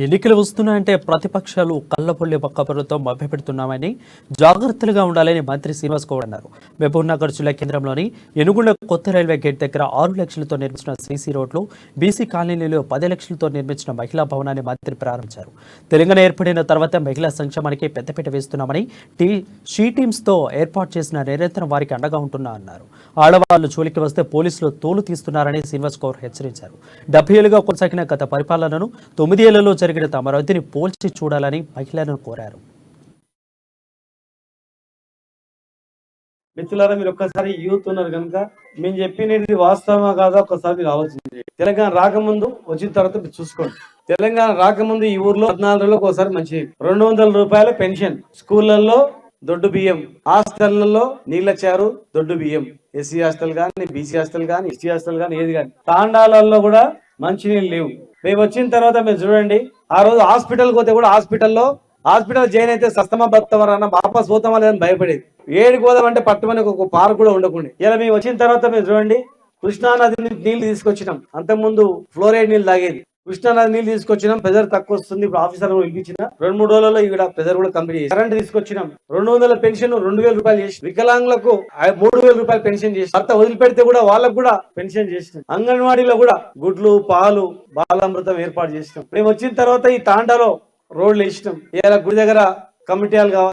ఎన్నికలు వస్తున్నాయంటే ప్రతిపక్షాలు కళ్ళపొల్లి పక్క ప్రభుత్వం మభ్యపెడుతున్నామని జాగ్రత్తలుగా ఉండాలని మంత్రి శ్రీనివాస్ గౌడ్ అన్నారు. మహబూబ్నగర్ జిల్లా కేంద్రంలోని ఎనుగుండ కొత్త రైల్వే గేట్ దగ్గర 6 లక్షలతో నిర్మించిన సీసీ రోడ్లు, బీసీ కాలనీలో 10 లక్షలతో నిర్మించిన మహిళా భవనాన్ని మంత్రి ప్రారంభించారు. తెలంగాణ ఏర్పడిన తర్వాత మహిళా సంక్షేమానికి పెద్దపీట వేస్తున్నామని షీ టీమ్స్తో ఏర్పాటు చేసిన నిరంతరం వారికి అండగా ఉంటున్నా అన్నారు. ఆడవాళ్లు జోలికి వస్తే పోలీసులు తోలు తీస్తున్నారని శ్రీనివాస్ గౌడ్ హెచ్చరించారు. 70 ఏళ్లుగా కొనసాగిన గత పరిపాలనను 9 ఏళ్లలో జరిగిన అమరావతిని పోల్చి చూడాలని మహిళలను కోరారు. మిత్రులారా, మీరు ఒక్కసారి యూత్ ఉన్నారు కనుక మేము చెప్పినది వాస్తవమా కాదా ఒక్కసారి మీరు ఆలోచించండి. తెలంగాణ రాకముందు వచ్చిన తర్వాత మీరు చూసుకోండి. తెలంగాణ రాకముందు ఈ ఊర్లో 14 రోజులకు ఒకసారి మంచి 200 రూపాయల పెన్షన్, స్కూళ్లలో దొడ్డు బియ్యం, హాస్టళ్లలో నీళ్ల చారు, దొడ్డు బియ్యం, ఎస్సీ హాస్టల్ కానీ, బీసీ హాస్టల్ కానీ, ఎస్టీ హాస్టల్ కానీ, ఏది కానీ తాండాలలో కూడా మంచినీళ్ళు లేవు. మేము వచ్చిన తర్వాత మీరు చూడండి, ఆ రోజు హాస్పిటల్కి పోతే కూడా హాస్పిటల్ జాయిన్ అయితే సస్తమా బతవరన్న వాపస్ పోతామా లేదని భయపడేది. ఏడు గోదాం అంటే పట్టుమని ఒక పార్క్ కూడా ఉండకుండా. ఇలా మేము వచ్చిన తర్వాత మీరు చూడండి, కృష్ణానది నీళ్లు తీసుకొచ్చినాం. అంతకుముందు ఫ్లోరైడ్ నీళ్ళు తాగేది. కృష్ణానది నీళ్ళు తీసుకొచ్చినాం. ప్రెజర్ తక్కువ వస్తుంది. ఇప్పుడు ఆఫీసర్ పిలిపించిన 2-3 రోజులలో ఇక్కడ ప్రెజర్ కూడా కంప్లీట్ చేసి కరెంట్ తీసుకొచ్చినాం. 200 పెన్షన్ 2000 రూపాయలు చేసి, వికలాంగులకు 3000 రూపాయలు పెన్షన్ చేసి, భర్త వదిలిపెడితే కూడా వాళ్ళకు కూడా పెన్షన్ చేసినాం. అంగన్వాడీలో కూడా గుడ్లు, పాలు, బాలామృతం ఏర్పాటు చేసినాం. మేము వచ్చిన తర్వాత ఈ తాండాలో రోడ్లు వేసినాం. ఇలా గుడి దగ్గర కమిటీలు కావాలి.